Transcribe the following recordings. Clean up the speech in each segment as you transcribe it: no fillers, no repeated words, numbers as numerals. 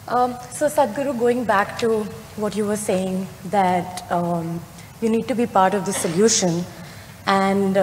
So Sadhguru, going back to what you were saying, that you need to be part of the solution, and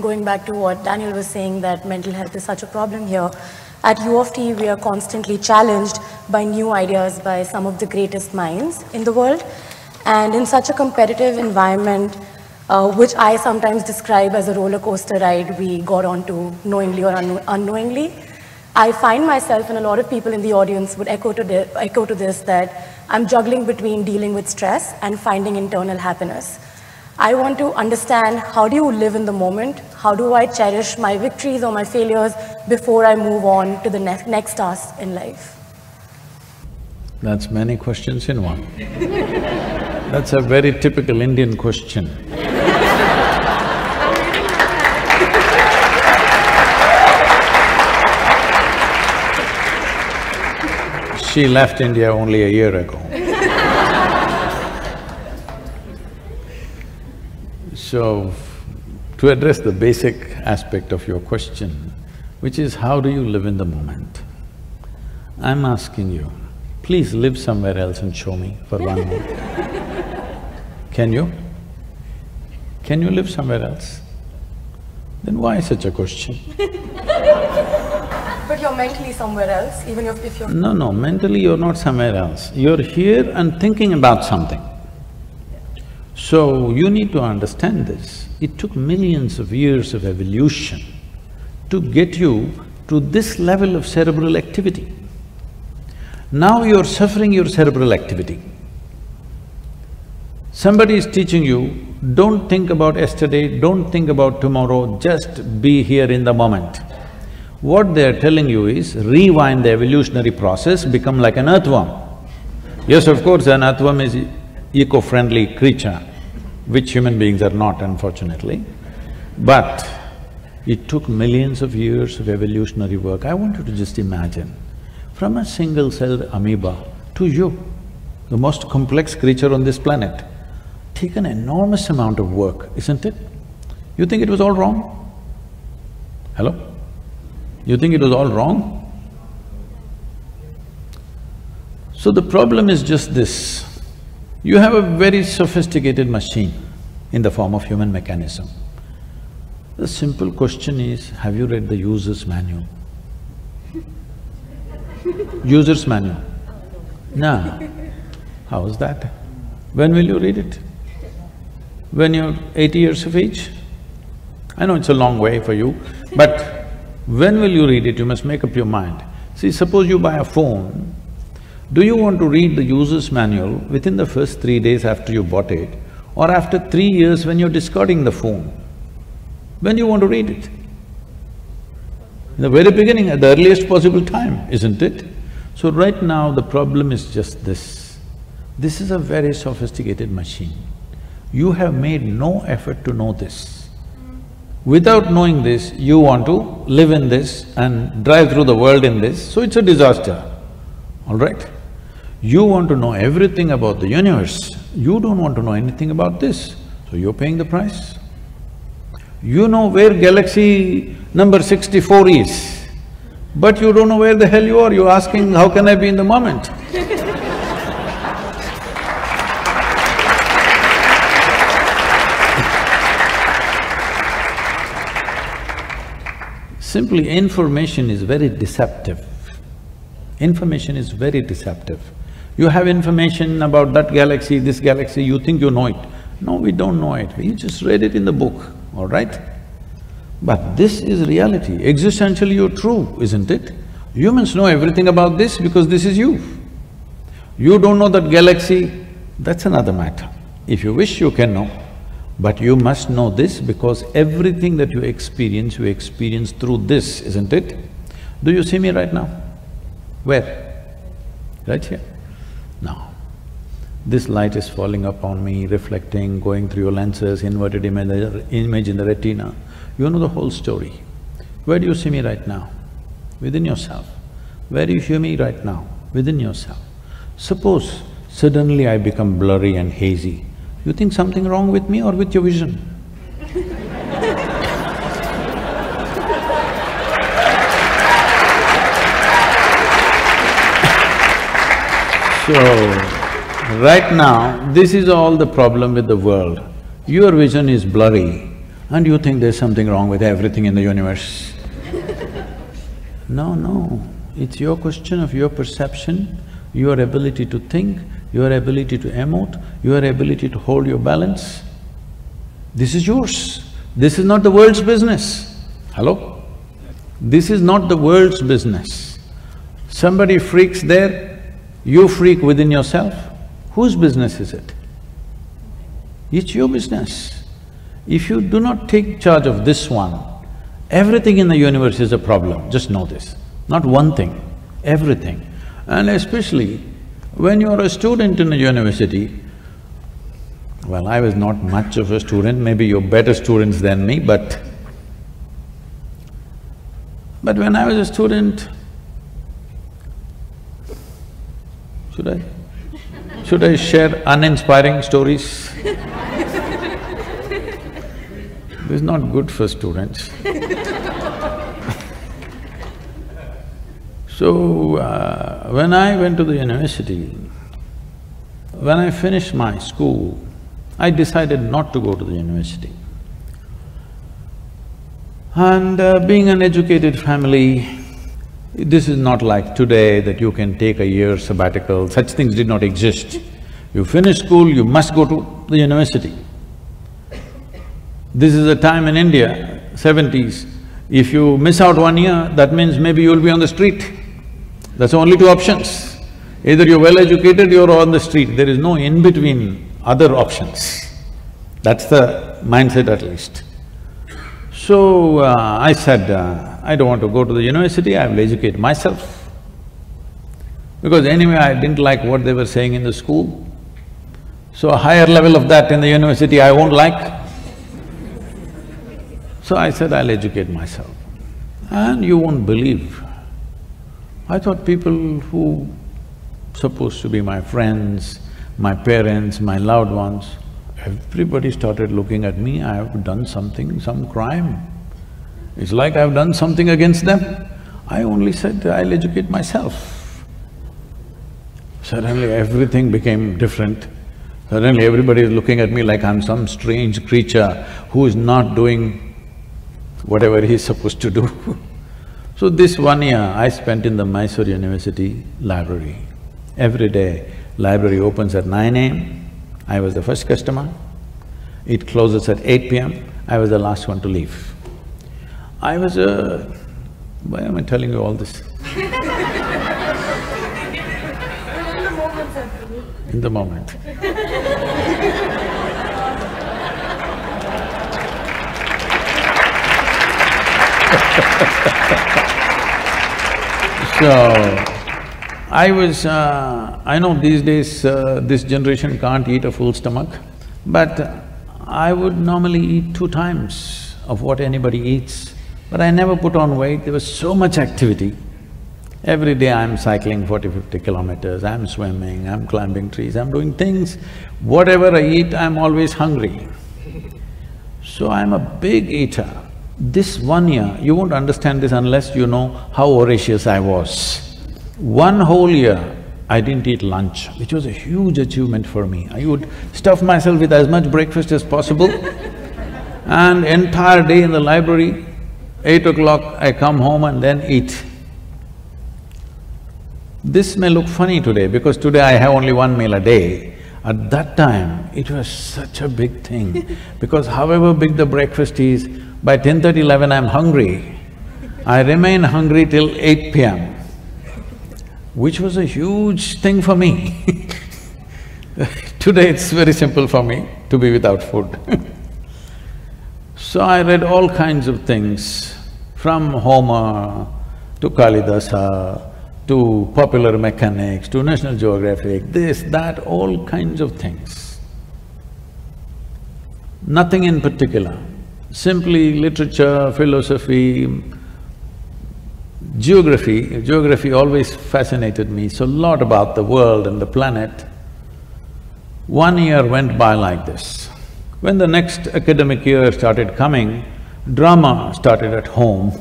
going back to what Daniel was saying, that mental health is such a problem here. At U of T, we are constantly challenged by new ideas by some of the greatest minds in the world. And in such a competitive environment, which I sometimes describe as a roller coaster ride we got onto knowingly or unknowingly, I find myself, and a lot of people in the audience would echo to this, that I'm juggling between dealing with stress and finding internal happiness. I want to understand, how do you live in the moment? How do I cherish my victories or my failures before I move on to the next task in life? That's many questions in one. That's a very typical Indian question. She left India only a year ago. So, to address the basic aspect of your question, which is how do you live in the moment? I'm asking you, please live somewhere else and show me for 1 month. Can you? Can you live somewhere else? Then why such a question? But you're mentally somewhere else, even if you're… No, mentally you're not somewhere else. You're here and thinking about something. So, you need to understand this. It took millions of years of evolution to get you to this level of cerebral activity. Now you're suffering your cerebral activity. Somebody is teaching you, don't think about yesterday, don't think about tomorrow, just be here in the moment. What they're telling you is, rewind the evolutionary process, become like an earthworm. Yes, of course, an earthworm is eco-friendly creature, which human beings are not, unfortunately. But it took millions of years of evolutionary work. I want you to just imagine, from a single-celled amoeba to you, the most complex creature on this planet, take an enormous amount of work, isn't it? You think it was all wrong? Hello? You think it was all wrong? So the problem is just this. You have a very sophisticated machine in the form of human mechanism. The simple question is, have you read the user's manual? User's manual? No. How is that? When will you read it? When you're 80 years of age? I know it's a long way for you, but when will you read it? You must make up your mind. See, suppose you buy a phone, do you want to read the user's manual within the first 3 days after you bought it, or after 3 years when you're discarding the phone? When you want to read it? In the very beginning, at the earliest possible time, isn't it? So right now, the problem is just this. This is a very sophisticated machine. You have made no effort to know this. Without knowing this, you want to live in this and drive through the world in this, so it's a disaster, all right? You want to know everything about the universe, you don't want to know anything about this, so you're paying the price. You know where galaxy number 64 is, but you don't know where the hell you are, you're asking, how can I be in the moment? Simply, information is very deceptive. Information is very deceptive. You have information about that galaxy, this galaxy, you think you know it. No, we don't know it, we just read it in the book, all right? But this is reality, existentially you're true, isn't it? Humans know everything about this because this is you. You don't know that galaxy, that's another matter. If you wish, you can know. But you must know this because everything that you experience through this, isn't it? Do you see me right now? Where? Right here. Now, this light is falling upon me, reflecting, going through your lenses, inverted image in the retina. You know the whole story. Where do you see me right now? Within yourself. Where do you hear me right now? Within yourself. Suppose suddenly I become blurry and hazy. You think something wrong with me or with your vision? So, right now, this is all the problem with the world. Your vision is blurry and you think there's something wrong with everything in the universe. No, no, it's your question of your perception, your ability to think, your ability to emote, your ability to hold your balance. This is yours. This is not the world's business. Hello? This is not the world's business. Somebody freaks there, you freak within yourself. Whose business is it? It's your business. If you do not take charge of this one, everything in the universe is a problem, just know this. Not one thing, everything. And especially when you are a student in a university, well, I was not much of a student, maybe you're better students than me, but when I was a student, should I share uninspiring stories? This is not good for students. So, when I went to the university, when I finished my school, I decided not to go to the university. And being an educated family, this is not like today that you can take a year sabbatical, such things did not exist. You finish school, you must go to the university. This is a time in India, 70s, if you miss out 1 year, that means maybe you'll be on the street. That's only two options. Either you're well educated, you're on the street, there is no in-between other options. That's the mindset at least. So, I said, I don't want to go to the university, I will educate myself. Because anyway, I didn't like what they were saying in the school. So a higher level of that in the university I won't like. So I said, I'll educate myself. And you won't believe, I thought people who supposed to be my friends, my parents, my loved ones, everybody started looking at me, I have done something, some crime. It's like I've done something against them. I only said, I'll educate myself. Suddenly everything became different. Suddenly everybody is looking at me like I'm some strange creature who is not doing whatever he's supposed to do. So this 1 year I spent in the Mysore University library. Every day, library opens at 9 AM, I was the first customer. It closes at 8 PM, I was the last one to leave. I was a… why am I telling you all this? In the moment. So, I know these days this generation can't eat a full stomach, but I would normally eat 2 times of what anybody eats. But I never put on weight, there was so much activity. Every day I'm cycling 40–50 kilometers, I'm swimming, I'm climbing trees, I'm doing things. Whatever I eat, I'm always hungry. So I'm a big eater. This 1 year, you won't understand this unless you know how voracious I was. 1 whole year, I didn't eat lunch, which was a huge achievement for me. I would stuff myself with as much breakfast as possible and entire day in the library, 8 o'clock I come home and then eat. This may look funny today because today I have only 1 meal a day. At that time, it was such a big thing because however big the breakfast is, by 10:30, 11 I'm hungry. I remain hungry till 8 PM, which was a huge thing for me. Today it's very simple for me to be without food. So I read all kinds of things, from Homer to Kalidasa, to popular mechanics, to National Geographic, this, that, all kinds of things. Nothing in particular, simply literature, philosophy, geography. Geography always fascinated me, so a lot about the world and the planet. 1 year went by like this. When the next academic year started coming, drama started at home.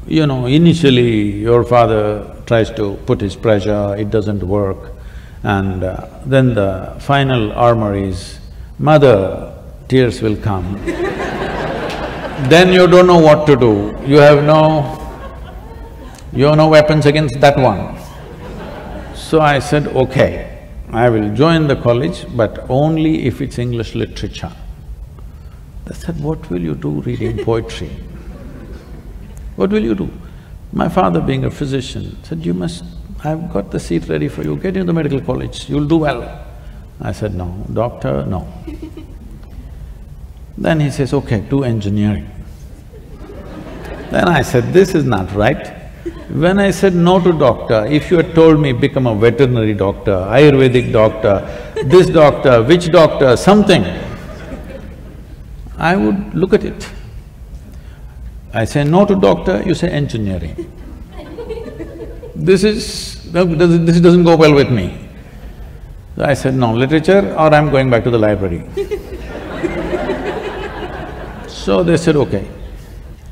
You know, initially your father tries to put his pressure, it doesn't work. And then the final armor is, mother, tears will come. Then you don't know what to do, you have no weapons against that one. So I said, okay, I will join the college, but only if it's English literature. They said, what will you do reading poetry? What will you do? My father, being a physician, said, you must… I've got the seat ready for you, get into the medical college, you'll do well. I said, no, doctor, no. Then he says, okay, do engineering. Then I said, this is not right. When I said no to doctor, if you had told me become a veterinary doctor, Ayurvedic doctor, this doctor, which doctor, something, I would look at it. I say no to doctor, you say engineering. This doesn't go well with me. So I said, no, literature or I'm going back to the library. So they said, okay.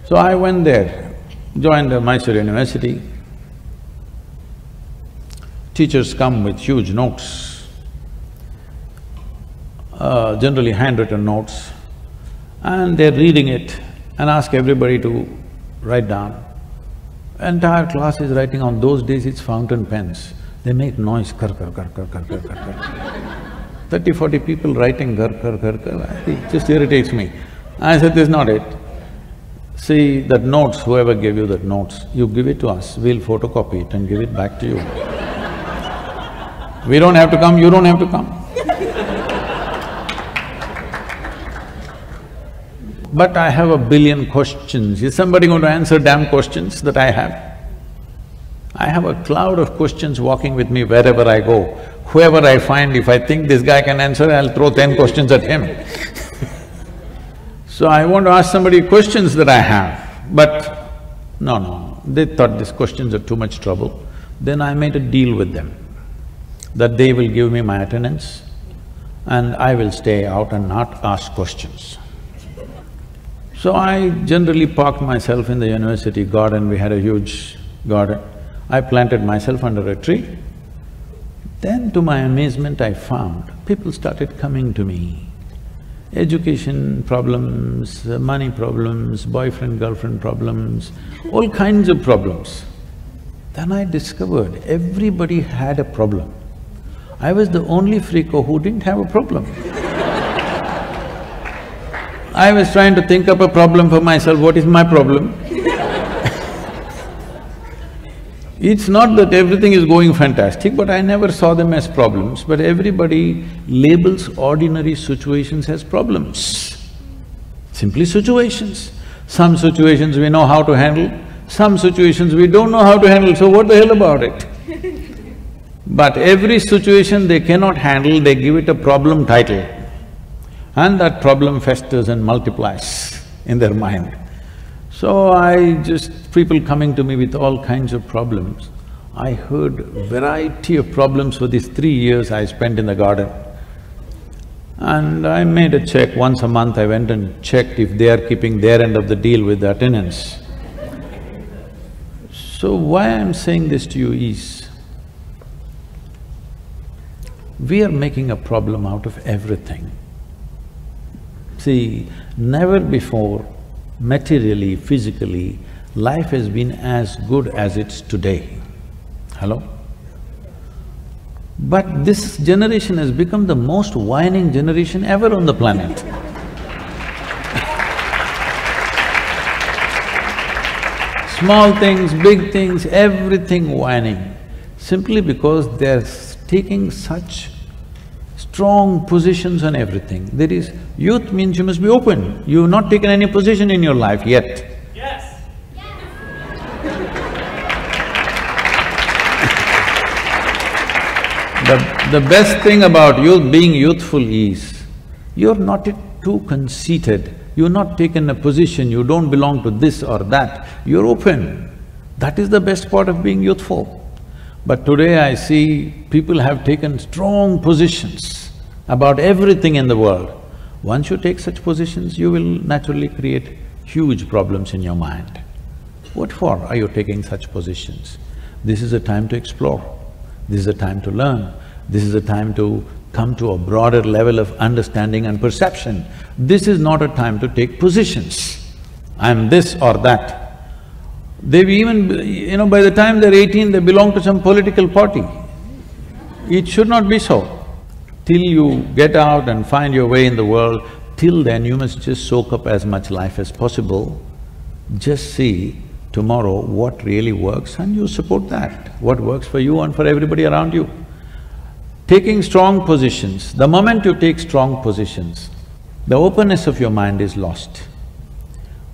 So I went there, joined Mysore University. Teachers come with huge notes, generally handwritten notes, and they're reading it and ask everybody to write down. Entire class is writing. On those days it's fountain pens. They make noise, kar kar kar kar kar kar kar kar. 30-40 people writing kar kar kar kar, it just irritates me. I said, this is not it. See, that notes, whoever gave you that notes, you give it to us, we'll photocopy it and give it back to you. We don't have to come, you don't have to come. But I have a billion questions. Is somebody going to answer damn questions that I have? I have a cloud of questions walking with me wherever I go. Whoever I find, if I think this guy can answer, I'll throw 10 questions at him. So I want to ask somebody questions that I have, but no, they thought these questions are too much trouble. Then I made a deal with them, that they will give me my attendance and I will stay out and not ask questions. So I generally parked myself in the university garden, we had a huge garden. I planted myself under a tree. Then to my amazement I found, people started coming to me. Education problems, money problems, boyfriend-girlfriend problems, all kinds of problems. Then I discovered everybody had a problem. I was the only freako who didn't have a problem. I was trying to think up a problem for myself, what is my problem? It's not that everything is going fantastic, but I never saw them as problems, but everybody labels ordinary situations as problems. Simply situations. Some situations we know how to handle, some situations we don't know how to handle, so what the hell about it? But every situation they cannot handle, they give it a problem title, and that problem festers and multiplies in their mind. So people coming to me with all kinds of problems. I heard variety of problems for these 3 years I spent in the garden. And I made a check, once a month I went and checked if they are keeping their end of the deal with the attendance. So why I'm saying this to you is, we are making a problem out of everything. See, never before, materially, physically, life has been as good as it's today. Hello? But this generation has become the most whining generation ever on the planet. Small things, big things, everything whining, simply because they're taking such strong positions on everything. There is… youth means you must be open. You've not taken any position in your life yet. Yes. The best thing about youth, being youthful is, you're not too conceited, you've not taken a position, you don't belong to this or that, you're open. That is the best part of being youthful. But today I see people have taken strong positions about everything in the world. Once you take such positions, you will naturally create huge problems in your mind. What for are you taking such positions? This is a time to explore, this is a time to learn. This is a time to come to a broader level of understanding and perception. This is not a time to take positions. I'm this or that. They've even… by the time they're 18, they belong to some political party. It should not be so. Till you get out and find your way in the world, till then you must just soak up as much life as possible. Just see tomorrow what really works and you support that, what works for you and for everybody around you. Taking strong positions, the moment you take strong positions, the openness of your mind is lost.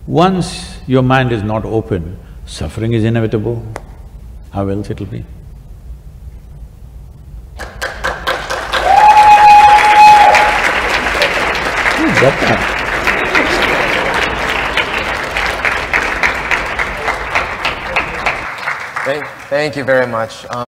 Once your mind is not open, suffering is inevitable. How else it'll be? You got that. Thank you very much.